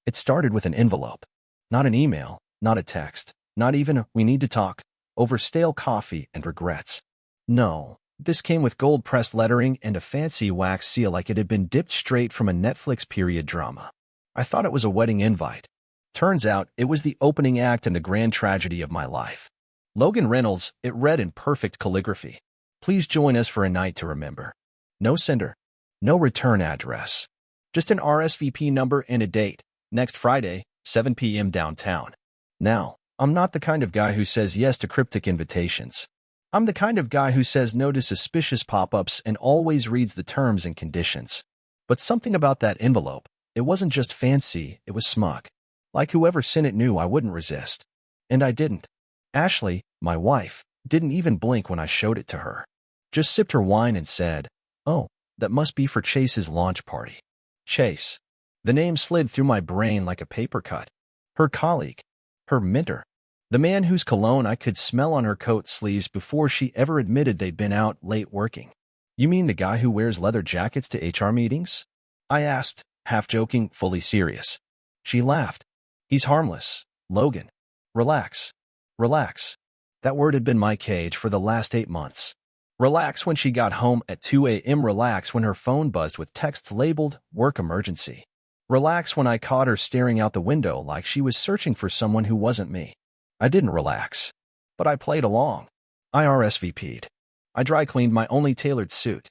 It started with an envelope. Not an email, not a text, not even a "we need to talk" over stale coffee and regrets. No, this came with gold-pressed lettering and a fancy wax seal like it had been dipped straight from a Netflix period drama. I thought it was a wedding invite. Turns out it was the opening act in the grand tragedy of my life. Logan Reynolds, it read in perfect calligraphy. Please join us for a night to remember. No sender. No return address. Just an RSVP number and a date. Next Friday, 7 p.m. downtown. Now, I'm not the kind of guy who says yes to cryptic invitations. I'm the kind of guy who says no to suspicious pop-ups and always reads the terms and conditions. But something about that envelope, it wasn't just fancy, it was smug. Like whoever sent it knew I wouldn't resist. And I didn't. Ashley, my wife, didn't even blink when I showed it to her. Just sipped her wine and said, "Oh, that must be for Chase's launch party." Chase. The name slid through my brain like a paper cut. Her colleague. Her mentor. The man whose cologne I could smell on her coat sleeves before she ever admitted they'd been out late working. "You mean the guy who wears leather jackets to HR meetings?" I asked, half joking, fully serious. She laughed. "He's harmless, Logan. Relax. Relax." That word had been my cage for the last 8 months. Relax when she got home at 2 a.m. Relax when her phone buzzed with texts labeled "work emergency." Relax when I caught her staring out the window like she was searching for someone who wasn't me. I didn't relax. But I played along. I RSVP'd. I dry cleaned my only tailored suit.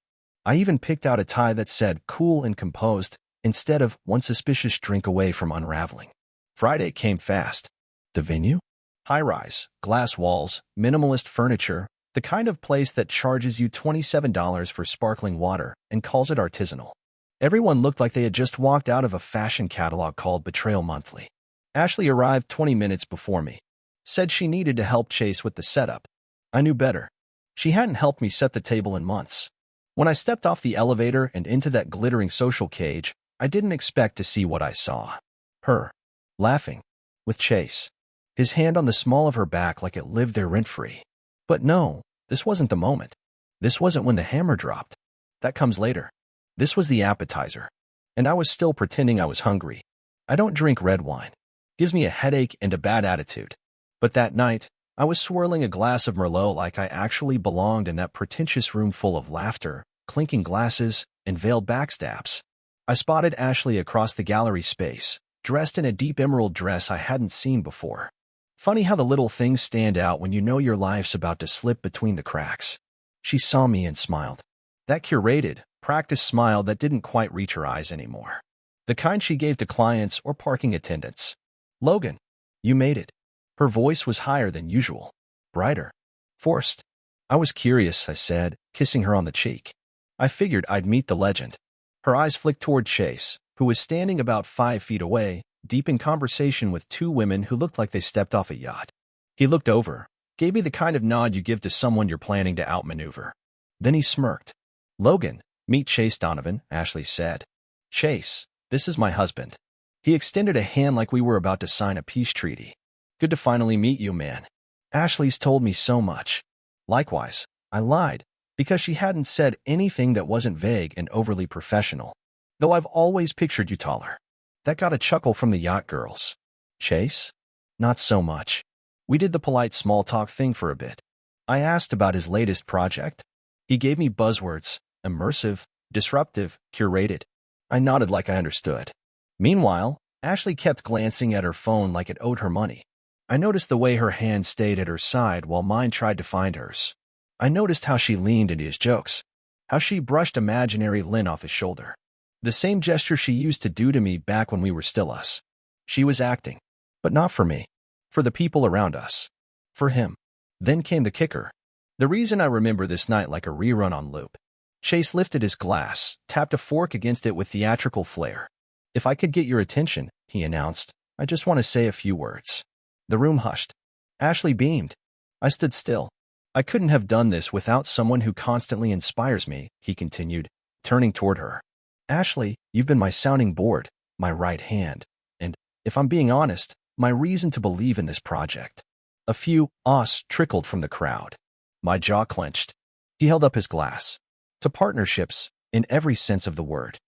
I even picked out a tie that said "cool and composed" instead of "one suspicious drink away from unraveling." Friday came fast. The venue? High-rise, glass walls, minimalist furniture, the kind of place that charges you $27 for sparkling water and calls it artisanal. Everyone looked like they had just walked out of a fashion catalog called Betrayal Monthly. Ashley arrived 20 minutes before me. Said she needed to help Chase with the setup. I knew better. She hadn't helped me set the table in months. When I stepped off the elevator and into that glittering social cage, I didn't expect to see what I saw. Her. Laughing. With Chase. His hand on the small of her back like it lived there rent-free. But no, this wasn't the moment. This wasn't when the hammer dropped. That comes later. This was the appetizer. And I was still pretending I was hungry. I don't drink red wine. Gives me a headache and a bad attitude. But that night, I was swirling a glass of Merlot like I actually belonged in that pretentious room full of laughter, clinking glasses, and veiled backstabs. I spotted Ashley across the gallery space, dressed in a deep emerald dress I hadn't seen before. Funny how the little things stand out when you know your life's about to slip between the cracks. She saw me and smiled. That curated, practiced smile that didn't quite reach her eyes anymore. The kind she gave to clients or parking attendants. "Logan, you made it." Her voice was higher than usual. Brighter. Forced. I was curious, I said, kissing her on the cheek. I figured I'd meet the legend. Her eyes flicked toward Chase, who was standing about 5 feet away, deep in conversation with 2 women who looked like they stepped off a yacht. He looked over, gave me the kind of nod you give to someone you're planning to outmaneuver. Then he smirked. "Logan, meet Chase Donovan," Ashley said. "Chase, this is my husband." He extended a hand like we were about to sign a peace treaty. "Good to finally meet you, man. Ashley's told me so much." Likewise, I lied, because she hadn't said anything that wasn't vague and overly professional. Though I've always pictured you taller. That got a chuckle from the yacht girls. Chase? Not so much. We did the polite small talk thing for a bit. I asked about his latest project. He gave me buzzwords: immersive, disruptive, curated. I nodded like I understood. Meanwhile, Ashley kept glancing at her phone like it owed her money. I noticed the way her hand stayed at her side while mine tried to find hers. I noticed how she leaned into his jokes, how she brushed imaginary lint off his shoulder. The same gesture she used to do to me back when we were still us. She was acting, but not for me. For the people around us. For him. Then came the kicker. The reason I remember this night like a rerun on loop. Chase lifted his glass, tapped a fork against it with theatrical flair. "If I could get your attention," he announced, "I just want to say a few words." The room hushed. Ashley beamed. I stood still. "I couldn't have done this without someone who constantly inspires me," he continued, turning toward her. "Ashley, you've been my sounding board, my right hand, and, if I'm being honest, my reason to believe in this project." A few ahs trickled from the crowd. My jaw clenched. He held up his glass. "To partnerships, in every sense of the word."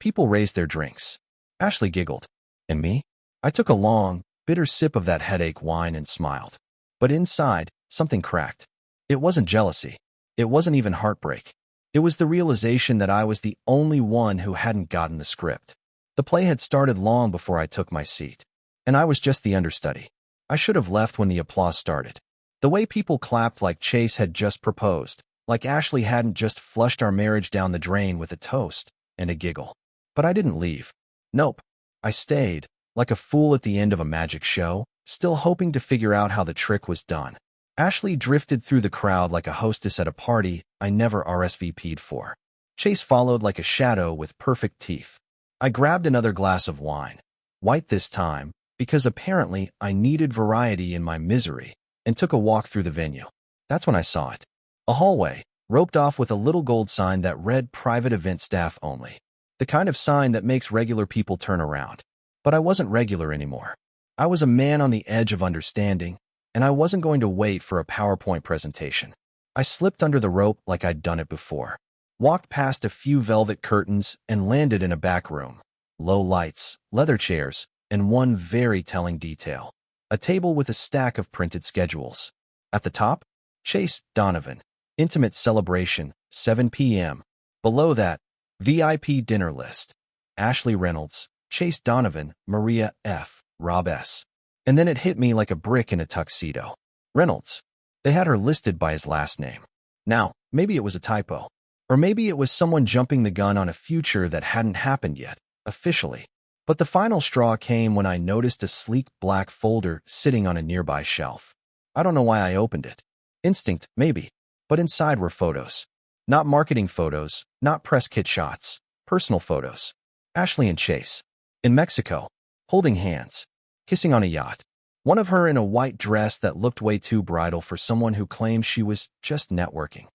People raised their drinks. Ashley giggled. "And me?" I took a long, bitter sip of that headache wine and smiled. But inside, something cracked. It wasn't jealousy. It wasn't even heartbreak. It was the realization that I was the only one who hadn't gotten the script. The play had started long before I took my seat. And I was just the understudy. I should have left when the applause started. The way people clapped like Chase had just proposed, like Ashley hadn't just flushed our marriage down the drain with a toast and a giggle. But I didn't leave. Nope. I stayed, like a fool at the end of a magic show, still hoping to figure out how the trick was done. Ashley drifted through the crowd like a hostess at a party I never RSVP'd for. Chase followed like a shadow with perfect teeth. I grabbed another glass of wine, white this time, because apparently I needed variety in my misery, and took a walk through the venue. That's when I saw it. A hallway, roped off with a little gold sign that read private event staff only. The kind of sign that makes regular people turn around. But I wasn't regular anymore. I was a man on the edge of understanding, and I wasn't going to wait for a PowerPoint presentation. I slipped under the rope like I'd done it before, walked past a few velvet curtains and landed in a back room. Low lights, leather chairs, and one very telling detail. A table with a stack of printed schedules. At the top, Chase Donovan, Intimate Celebration, 7 p.m. Below that, VIP Dinner List. Ashley Reynolds, Chase Donovan, Maria F., Rob S. And then it hit me like a brick in a tuxedo. Reynolds. They had her listed by his last name. Now, maybe it was a typo. Or maybe it was someone jumping the gun on a future that hadn't happened yet, officially. But the final straw came when I noticed a sleek black folder sitting on a nearby shelf. I don't know why I opened it. Instinct, maybe. But inside were photos. Not marketing photos, not press kit shots. Personal photos. Ashley and Chase. In Mexico. Holding hands. Kissing on a yacht. One of her in a white dress that looked way too bridal for someone who claimed she was just networking.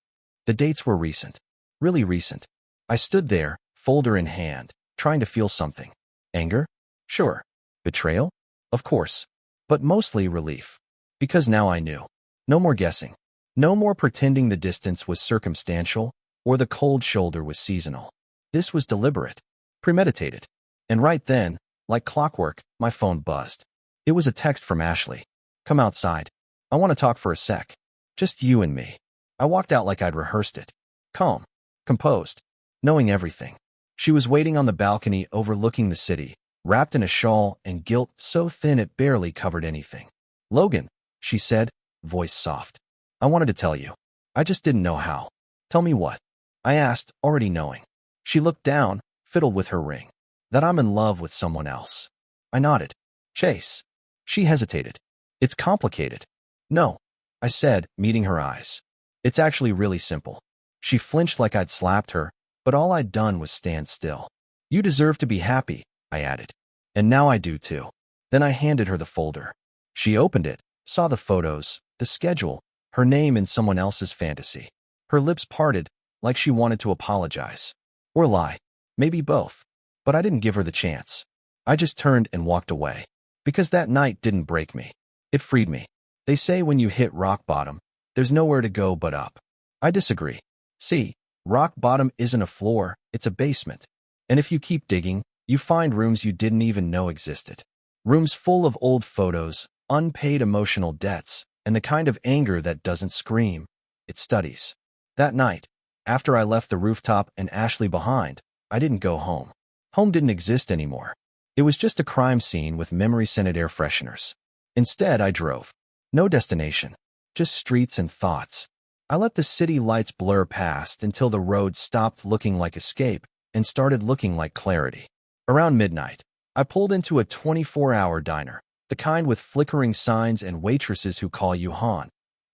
The dates were recent. Really recent. I stood there, folder in hand, trying to feel something. Anger? Sure. Betrayal? Of course. But mostly relief. Because now I knew. No more guessing. No more pretending the distance was circumstantial or the cold shoulder was seasonal. This was deliberate. Premeditated. And right then, like clockwork, my phone buzzed. It was a text from Ashley. Come outside. I want to talk for a sec. Just you and me. I walked out like I'd rehearsed it. Calm. Composed. Knowing everything. She was waiting on the balcony overlooking the city, wrapped in a shawl and gilt so thin it barely covered anything. Logan, she said, voice soft. I wanted to tell you. I just didn't know how. Tell me what? I asked, already knowing. She looked down, fiddled with her ring. That I'm in love with someone else. I nodded. Chase. She hesitated. It's complicated. No, I said, meeting her eyes. It's actually really simple. She flinched like I'd slapped her, but all I'd done was stand still. You deserve to be happy, I added. And now I do too. Then I handed her the folder. She opened it, saw the photos, the schedule, her name in someone else's fantasy. Her lips parted, like she wanted to apologize. Or lie. Maybe both. But I didn't give her the chance. I just turned and walked away. Because that night didn't break me. It freed me. They say when you hit rock bottom, there's nowhere to go but up. I disagree. See, rock bottom isn't a floor, it's a basement. And if you keep digging, you find rooms you didn't even know existed. Rooms full of old photos, unpaid emotional debts, and the kind of anger that doesn't scream. It studies. That night, after I left the rooftop and Ashley behind, I didn't go home. Home didn't exist anymore. It was just a crime scene with memory-scented air fresheners. Instead, I drove. No destination. Just streets and thoughts. I let the city lights blur past until the road stopped looking like escape and started looking like clarity. Around midnight, I pulled into a 24-hour diner, the kind with flickering signs and waitresses who call you Han.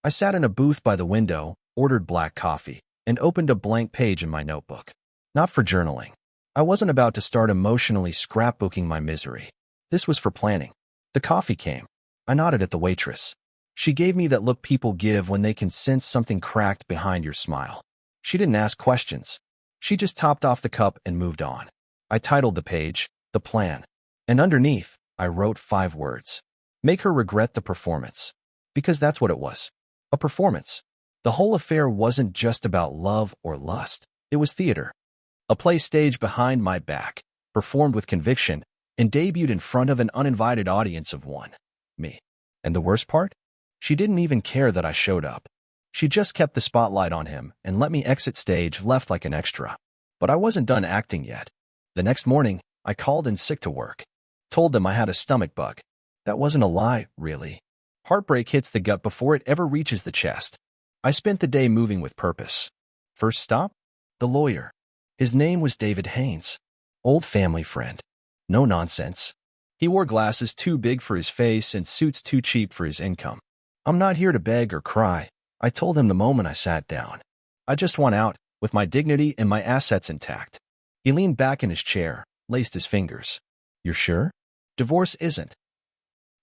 I sat in a booth by the window, ordered black coffee, and opened a blank page in my notebook. Not for journaling. I wasn't about to start emotionally scrapbooking my misery. This was for planning. The coffee came. I nodded at the waitress. She gave me that look people give when they can sense something cracked behind your smile. She didn't ask questions. She just topped off the cup and moved on. I titled the page, The Plan. And underneath, I wrote 5 words. Make her regret the performance. Because that's what it was. A performance. The whole affair wasn't just about love or lust. It was theater. A play staged behind my back, performed with conviction, and debuted in front of an uninvited audience of one. Me. And the worst part? She didn't even care that I showed up. She just kept the spotlight on him and let me exit stage left like an extra. But I wasn't done acting yet. The next morning, I called in sick to work. Told them I had a stomach bug. That wasn't a lie, really. Heartbreak hits the gut before it ever reaches the chest. I spent the day moving with purpose. First stop? The lawyer. His name was David Haynes. Old family friend. No nonsense. He wore glasses too big for his face and suits too cheap for his income. I'm not here to beg or cry, I told him the moment I sat down. I just want out, with my dignity and my assets intact. He leaned back in his chair, laced his fingers. You're sure? Divorce isn't.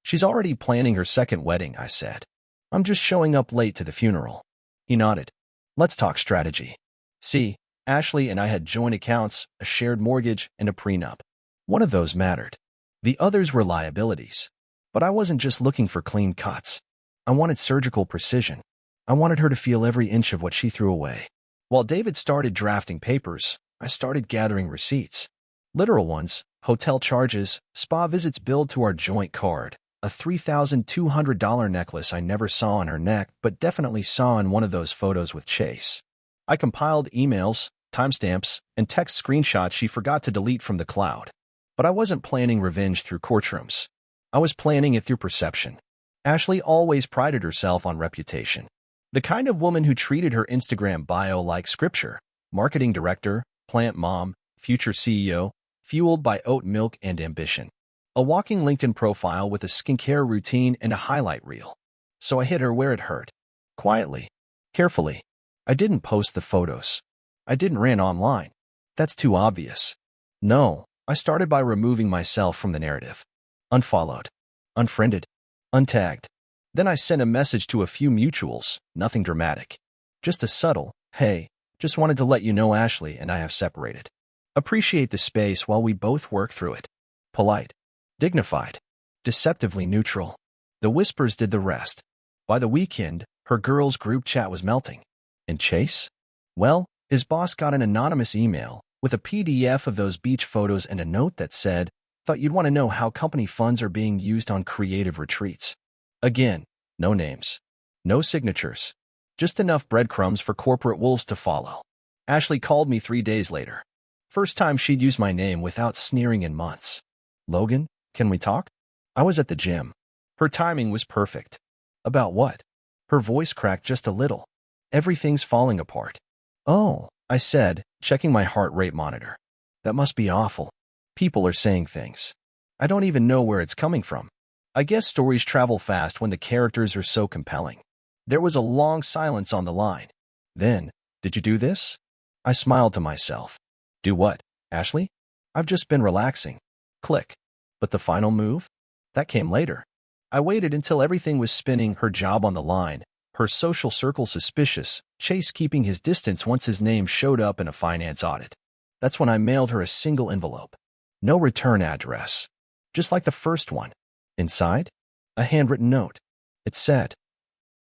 She's already planning her second wedding, I said. I'm just showing up late to the funeral. He nodded. Let's talk strategy. See, Ashley and I had joint accounts, a shared mortgage, and a prenup. One of those mattered. The others were liabilities. But I wasn't just looking for clean cuts. I wanted surgical precision. I wanted her to feel every inch of what she threw away. While David started drafting papers, I started gathering receipts. Literal ones, hotel charges, spa visits billed to our joint card, a $3,200 necklace I never saw on her neck but definitely saw in one of those photos with Chase. I compiled emails, timestamps, and text screenshots she forgot to delete from the cloud. But I wasn't planning revenge through courtrooms. I was planning it through perception. Ashley always prided herself on reputation. The kind of woman who treated her Instagram bio like scripture. Marketing director, plant mom, future CEO, fueled by oat milk and ambition. A walking LinkedIn profile with a skincare routine and a highlight reel. So I hit her where it hurt. Quietly. Carefully. I didn't post the photos. I didn't rant online. That's too obvious. No, I started by removing myself from the narrative. Unfollowed. Unfriended. Untagged. Then I sent a message to a few mutuals, nothing dramatic. Just a subtle, hey, just wanted to let you know Ashley and I have separated. Appreciate the space while we both work through it. Polite. Dignified. Deceptively neutral. The whispers did the rest. By the weekend, her girls' group chat was melting. And Chase? Well, his boss got an anonymous email with a PDF of those beach photos and a note that said, thought you'd want to know how company funds are being used on creative retreats. Again, no names. No signatures. Just enough breadcrumbs for corporate wolves to follow. Ashley called me 3 days later. First time she'd used my name without sneering in months. Logan, can we talk? I was at the gym. Her timing was perfect. About what? Her voice cracked just a little. Everything's falling apart. Oh, I said, checking my heart rate monitor. That must be awful. People are saying things. I don't even know where it's coming from. I guess stories travel fast when the characters are so compelling. There was a long silence on the line. Then, did you do this? I smiled to myself. Do what, Ashley? I've just been relaxing. Click. But the final move? That came later. I waited until everything was spinning, her job on the line, her social circle suspicious, Chase keeping his distance once his name showed up in a finance audit. That's when I mailed her a single envelope. No return address. Just like the first one. Inside? A handwritten note. It said,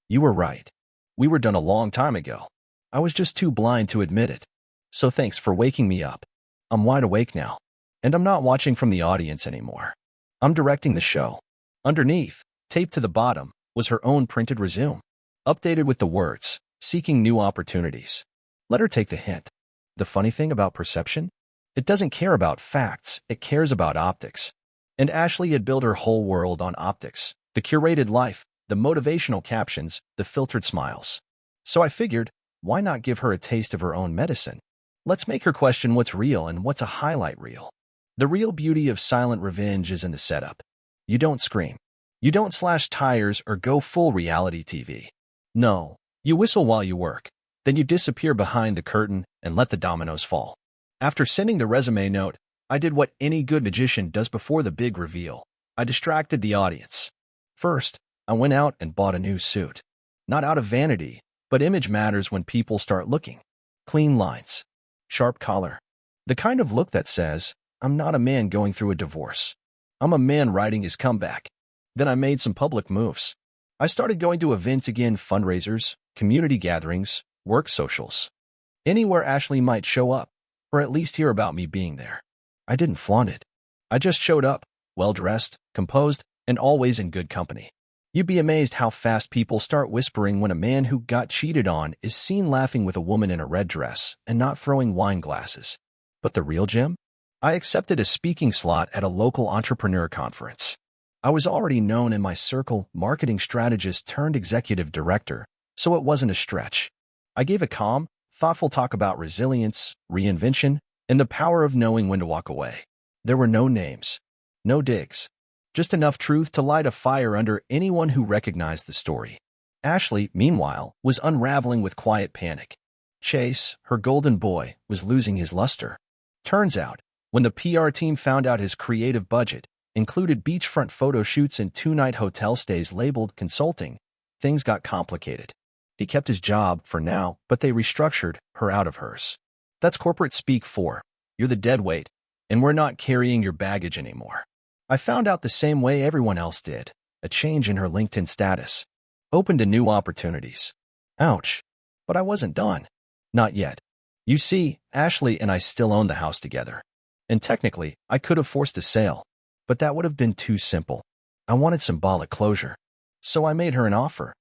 "You were right. We were done a long time ago. I was just too blind to admit it. So thanks for waking me up. I'm wide awake now. And I'm not watching from the audience anymore. I'm directing the show." Underneath, taped to the bottom, was her own printed resume. Updated with the words, "Seeking new opportunities." Let her take the hint. The funny thing about perception? It doesn't care about facts, it cares about optics. And Ashley had built her whole world on optics, the curated life, the motivational captions, the filtered smiles. So I figured, why not give her a taste of her own medicine? Let's make her question what's real and what's a highlight reel. The real beauty of silent revenge is in the setup. You don't scream. You don't slash tires or go full reality TV. No, you whistle while you work. Then you disappear behind the curtain and let the dominoes fall. After sending the resume note, I did what any good magician does before the big reveal. I distracted the audience. First, I went out and bought a new suit. Not out of vanity, but image matters when people start looking. Clean lines. Sharp collar. The kind of look that says, I'm not a man going through a divorce. I'm a man writing his comeback. Then I made some public moves. I started going to events again, fundraisers, community gatherings, work socials. Anywhere Ashley might show up, or at least hear about me being there. I didn't flaunt it. I just showed up, well-dressed, composed, and always in good company. You'd be amazed how fast people start whispering when a man who got cheated on is seen laughing with a woman in a red dress and not throwing wine glasses. But the real Jim? I accepted a speaking slot at a local entrepreneur conference. I was already known in my circle, marketing strategist turned executive director, so it wasn't a stretch. I gave a calm, thoughtful talk about resilience, reinvention, and the power of knowing when to walk away. There were no names, no digs, just enough truth to light a fire under anyone who recognized the story. Ashley, meanwhile, was unraveling with quiet panic. Chase, her golden boy, was losing his luster. Turns out, when the PR team found out his creative budget included beachfront photo shoots and two-night hotel stays labeled consulting, things got complicated. He kept his job for now, but they restructured her out of hers. That's corporate speak for, you're the dead weight, and we're not carrying your baggage anymore. I found out the same way everyone else did, a change in her LinkedIn status. Open to new opportunities. Ouch. But I wasn't done. Not yet. You see, Ashley and I still own the house together. And technically, I could have forced a sale, but that would have been too simple. I wanted symbolic closure. So I made her an offer.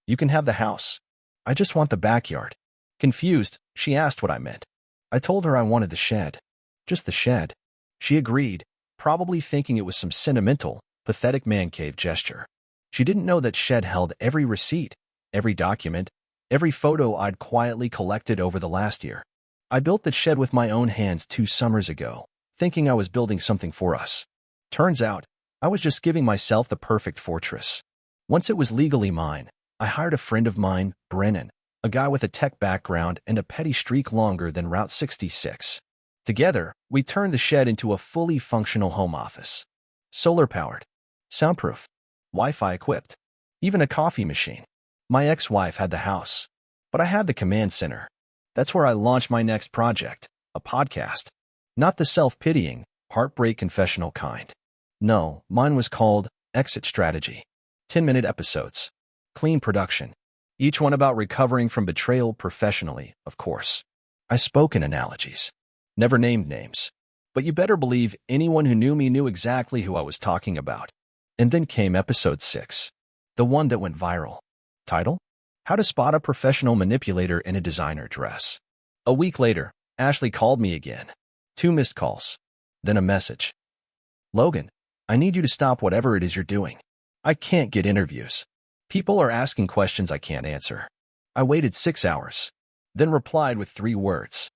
You can have the house. I just want the backyard. Confused, she asked what I meant. I told her I wanted the shed. Just the shed. She agreed, probably thinking it was some sentimental, pathetic man cave gesture. She didn't know that shed held every receipt, every document, every photo I'd quietly collected over the last year. I built that shed with my own hands 2 summers ago, thinking I was building something for us. Turns out, I was just giving myself the perfect fortress. Once it was legally mine, I hired a friend of mine, Brennan, a guy with a tech background and a petty streak longer than Route 66. Together, we turned the shed into a fully functional home office. Solar-powered, soundproof, Wi-Fi equipped, even a coffee machine. My ex-wife had the house, but I had the command center. That's where I launched my next project, a podcast. Not the self-pitying, heartbreak confessional kind. No, mine was called Exit Strategy. 10-minute episodes. Clean production. Each one about recovering from betrayal professionally, of course. I spoke in analogies. Never named names. But you better believe anyone who knew me knew exactly who I was talking about. And then came episode 6. The one that went viral. Title? How to Spot a Professional Manipulator in a Designer Dress. A week later, Ashley called me again. 2 missed calls. Then a message. Logan, I need you to stop whatever it is you're doing. I can't get interviews. People are asking questions I can't answer. I waited 6 hours. Then replied with 3 words.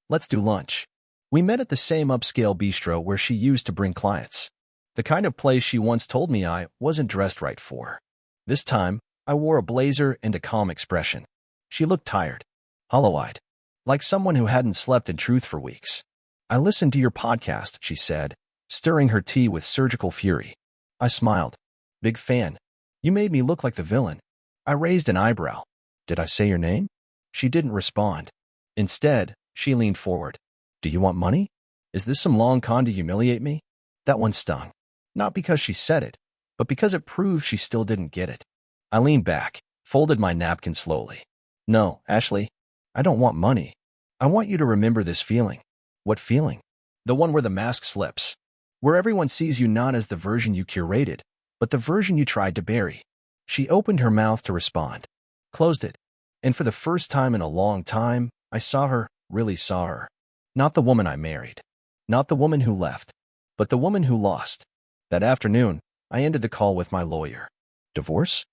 Let's do lunch. We met at the same upscale bistro where she used to bring clients. The kind of place she once told me I wasn't dressed right for. This time, I wore a blazer and a calm expression. She looked tired, hollow-eyed, like someone who hadn't slept in truth for weeks. I listened to your podcast, she said, stirring her tea with surgical fury. I smiled. Big fan. You made me look like the villain. I raised an eyebrow. Did I say your name? She didn't respond. Instead, she leaned forward. Do you want money? Is this some long con to humiliate me? That one stung. Not because she said it, but because it proved she still didn't get it. I leaned back, folded my napkin slowly. No, Ashley, I don't want money. I want you to remember this feeling. What feeling? The one where the mask slips. Where everyone sees you not as the version you curated, but the version you tried to bury. She opened her mouth to respond, closed it, and for the first time in a long time, I saw her, really saw her. Not the woman I married. Not the woman who left, but the woman who lost. That afternoon, I ended the call with my lawyer. Divorce?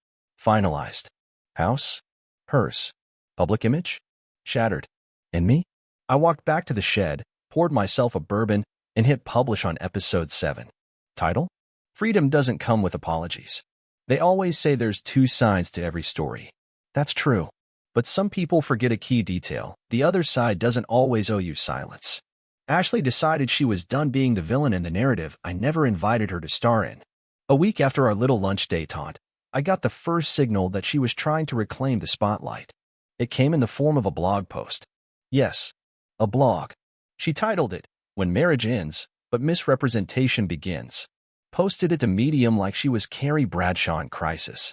Finalized. House? Hers. Public image? Shattered. And me? I walked back to the shed, poured myself a bourbon, and hit publish on episode 7. Title? Freedom doesn't come with apologies. They always say there's 2 sides to every story. That's true. But some people forget a key detail. The other side doesn't always owe you silence. Ashley decided she was done being the villain in the narrative I never invited her to star in. A week after our little lunch détente, I got the first signal that she was trying to reclaim the spotlight. It came in the form of a blog post. Yes, a blog. She titled it, When Marriage Ends, But Misrepresentation Begins. Posted it to Medium like she was Carrie Bradshaw in Crisis.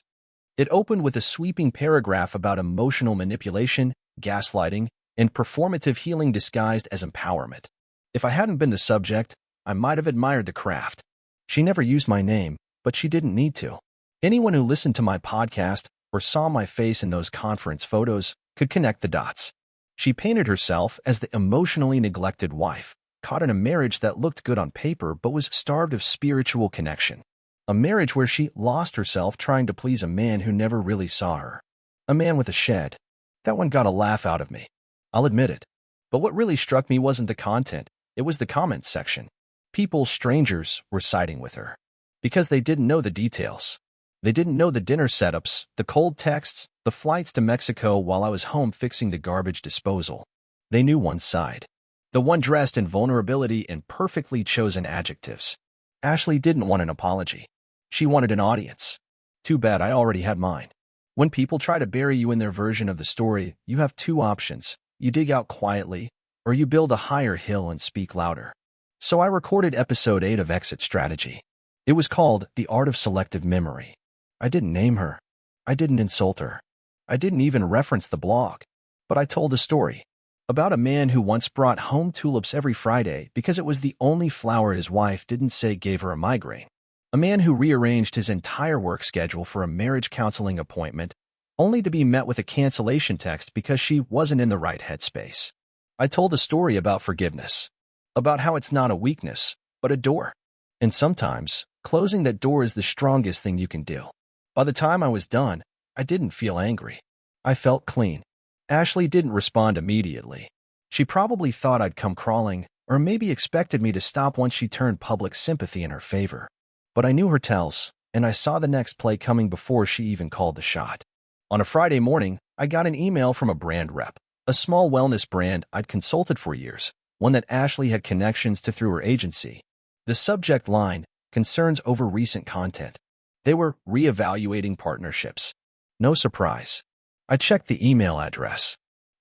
It opened with a sweeping paragraph about emotional manipulation, gaslighting, and performative healing disguised as empowerment. If I hadn't been the subject, I might have admired the craft. She never used my name, but she didn't need to. Anyone who listened to my podcast or saw my face in those conference photos could connect the dots. She painted herself as the emotionally neglected wife, caught in a marriage that looked good on paper but was starved of spiritual connection. A marriage where she lost herself trying to please a man who never really saw her. A man with a shed. That one got a laugh out of me. I'll admit it. But what really struck me wasn't the content, it was the comments section. People, strangers, were siding with her. Because they didn't know the details. They didn't know the dinner setups, the cold texts, the flights to Mexico while I was home fixing the garbage disposal. They knew one side. The one dressed in vulnerability and perfectly chosen adjectives. Ashley didn't want an apology. She wanted an audience. Too bad I already had mine. When people try to bury you in their version of the story, you have two options. You dig out quietly, or you build a higher hill and speak louder. So I recorded episode 8 of Exit Strategy. It was called The Art of Selective Memory. I didn't name her. I didn't insult her. I didn't even reference the blog. But I told a story. About a man who once brought home tulips every Friday because it was the only flower his wife didn't say gave her a migraine. A man who rearranged his entire work schedule for a marriage counseling appointment, only to be met with a cancellation text because she wasn't in the right headspace. I told a story about forgiveness, about how it's not a weakness, but a door. And sometimes, closing that door is the strongest thing you can do. By the time I was done, I didn't feel angry. I felt clean. Ashley didn't respond immediately. She probably thought I'd come crawling, or maybe expected me to stop once she turned public sympathy in her favor. But I knew her tells, and I saw the next play coming before she even called the shot. On a Friday morning, I got an email from a brand rep, a small wellness brand I'd consulted for years, one that Ashley had connections to through her agency. The subject line, concerns over recent content. They were reevaluating partnerships. No surprise. I checked the email address.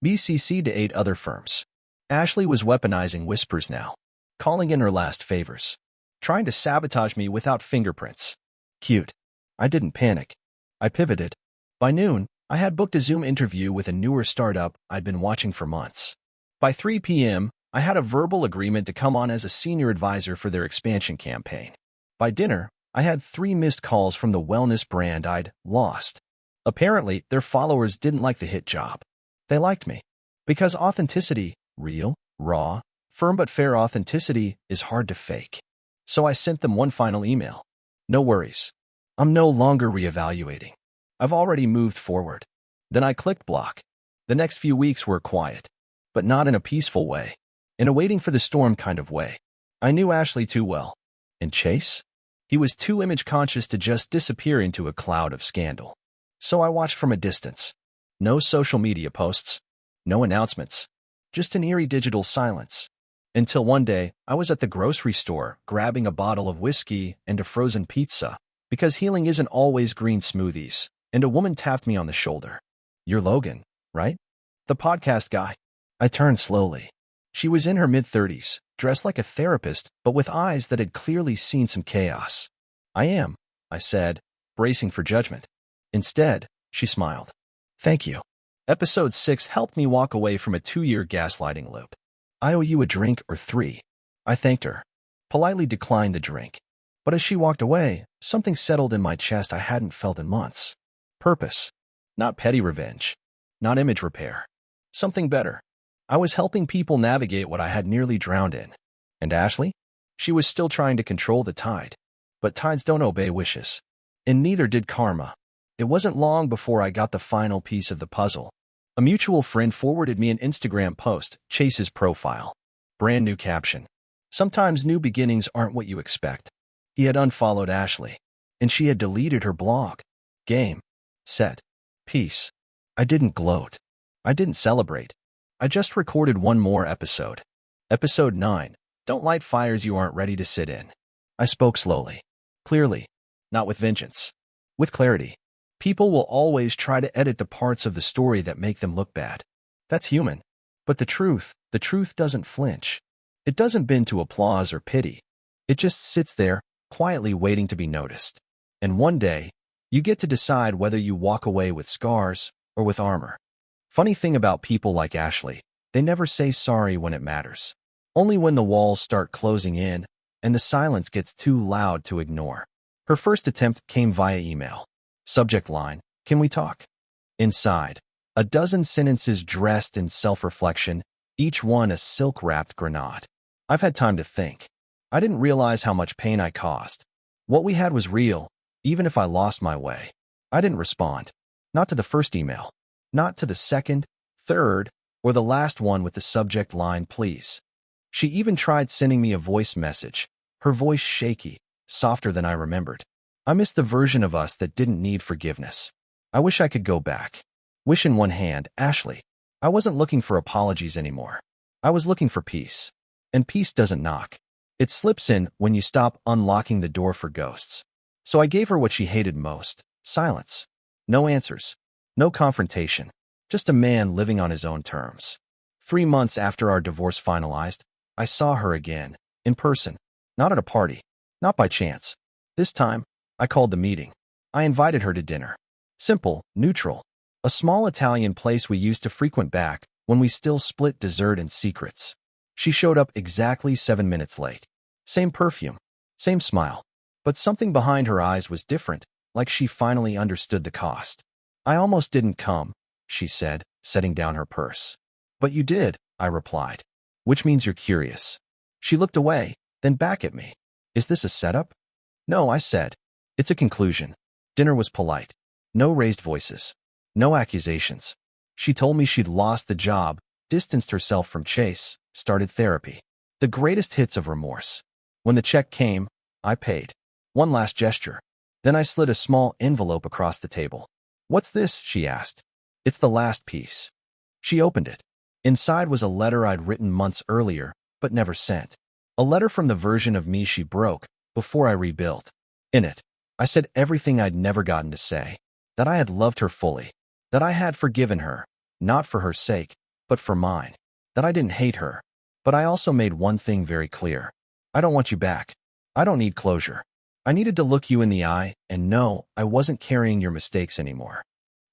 BCC to 8 other firms. Ashley was weaponizing whispers now, calling in her last favors, trying to sabotage me without fingerprints. Cute. I didn't panic. I pivoted. By noon, I had booked a Zoom interview with a newer startup I'd been watching for months. By 3 p.m., I had a verbal agreement to come on as a senior advisor for their expansion campaign. By dinner, I had 3 missed calls from the wellness brand I'd lost. Apparently, their followers didn't like the hit job. They liked me. Because authenticity, real, raw, firm but fair authenticity, is hard to fake. So I sent them one final email. No worries. I'm no longer reevaluating. I've already moved forward. Then I clicked block. The next few weeks were quiet, but not in a peaceful way. In a waiting for the storm kind of way. I knew Ashley too well. And Chase? He was too image-conscious to just disappear into a cloud of scandal. So I watched from a distance. No social media posts. No announcements. Just an eerie digital silence. Until one day, I was at the grocery store grabbing a bottle of whiskey and a frozen pizza, because healing isn't always green smoothies, and a woman tapped me on the shoulder. You're Logan, right? The podcast guy. I turned slowly. She was in her mid-30s, dressed like a therapist, but with eyes that had clearly seen some chaos. I am, I said, bracing for judgment. Instead, she smiled. Thank you. Episode 6 helped me walk away from a 2-year gaslighting loop. I owe you a drink or 3. I thanked her. Politely declined the drink. But as she walked away, something settled in my chest I hadn't felt in months. Purpose. Not petty revenge. Not image repair. Something better. I was helping people navigate what I had nearly drowned in. And Ashley? She was still trying to control the tide. But tides don't obey wishes. And neither did karma. It wasn't long before I got the final piece of the puzzle. A mutual friend forwarded me an Instagram post, Chase's profile. Brand new caption. Sometimes new beginnings aren't what you expect. He had unfollowed Ashley, and she had deleted her blog. Game. Set. Peace. I didn't gloat. I didn't celebrate. I just recorded one more episode. Episode 9. Don't light fires you aren't ready to sit in. I spoke slowly. Clearly. Not with vengeance. With clarity. People will always try to edit the parts of the story that make them look bad. That's human. But the truth doesn't flinch. It doesn't bend to applause or pity. It just sits there, quietly waiting to be noticed. And one day, you get to decide whether you walk away with scars or with armor. Funny thing about people like Ashley, they never say sorry when it matters. Only when the walls start closing in, and the silence gets too loud to ignore. Her first attempt came via email. Subject line, "Can we talk?" Inside, a dozen sentences dressed in self-reflection, each one a silk-wrapped grenade. I've had time to think. I didn't realize how much pain I caused. What we had was real, even if I lost my way. I didn't respond. Not to the first email. Not to the second, third, or the last one with the subject line, "Please." She even tried sending me a voice message, her voice shaky, softer than I remembered. I missed the version of us that didn't need forgiveness. I wish I could go back. Wish in one hand, Ashley. I wasn't looking for apologies anymore. I was looking for peace. And peace doesn't knock. It slips in when you stop unlocking the door for ghosts. So I gave her what she hated most: silence. No answers. No confrontation. Just a man living on his own terms. 3 months after our divorce finalized, I saw her again, in person. Not at a party. Not by chance. This time, I called the meeting. I invited her to dinner. Simple, neutral. A small Italian place we used to frequent back when we still split dessert and secrets. She showed up exactly 7 minutes late. Same perfume. Same smile. But something behind her eyes was different, like she finally understood the cost. "I almost didn't come," she said, setting down her purse. "But you did," I replied. "Which means you're curious." She looked away, then back at me. "Is this a setup?" "No," I said. "It's a conclusion." Dinner was polite. No raised voices. No accusations. She told me she'd lost the job, distanced herself from Chase, started therapy. The greatest hits of remorse. When the check came, I paid. One last gesture. Then I slid a small envelope across the table. "What's this?" she asked. "It's the last piece." She opened it. Inside was a letter I'd written months earlier, but never sent. A letter from the version of me she broke, before I rebuilt. In it, I said everything I'd never gotten to say. That I had loved her fully. That I had forgiven her, not for her sake, but for mine. That I didn't hate her. But I also made one thing very clear. I don't want you back. I don't need closure. I needed to look you in the eye and know I wasn't carrying your mistakes anymore.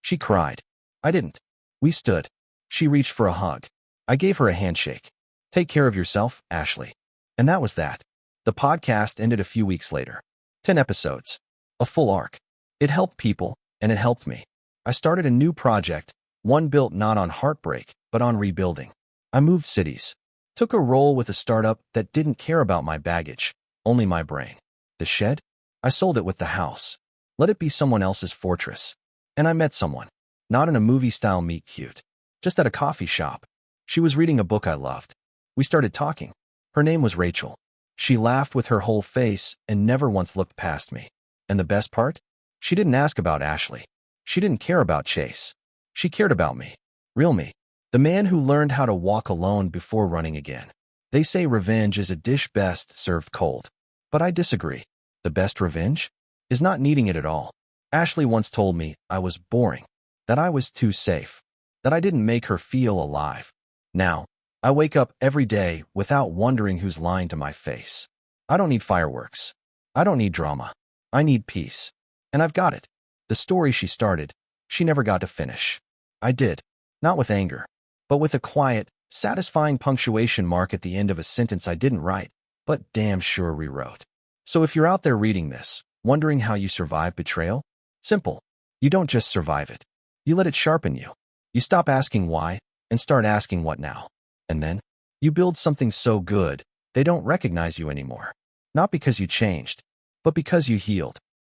She cried. I didn't. We stood. She reached for a hug. I gave her a handshake. "Take care of yourself, Ashley." And that was that. The podcast ended a few weeks later. 10 episodes. A full arc. It helped people, and it helped me. I started a new project, one built not on heartbreak, but on rebuilding. I moved cities. Took a role with a startup that didn't care about my baggage, only my brain. The shed? I sold it with the house. Let it be someone else's fortress. And I met someone. Not in a movie-style meet cute. Just at a coffee shop. She was reading a book I loved. We started talking. Her name was Rachel. She laughed with her whole face and never once looked past me. And the best part? She didn't ask about Ashley. She didn't care about Chase. She cared about me. Real me. The man who learned how to walk alone before running again. They say revenge is a dish best served cold. But I disagree. The best revenge? Is not needing it at all. Ashley once told me I was boring. That I was too safe. That I didn't make her feel alive. Now, I wake up every day without wondering who's lying to my face. I don't need fireworks. I don't need drama. I need peace. And I've got it. The story she started, she never got to finish. I did. Not with anger, but with a quiet, satisfying punctuation mark at the end of a sentence I didn't write, but damn sure rewrote. So if you're out there reading this, wondering how you survive betrayal, simple. You don't just survive it. You let it sharpen you. You stop asking why and start asking what now. And then, you build something so good, they don't recognize you anymore. Not because you changed, but because you healed.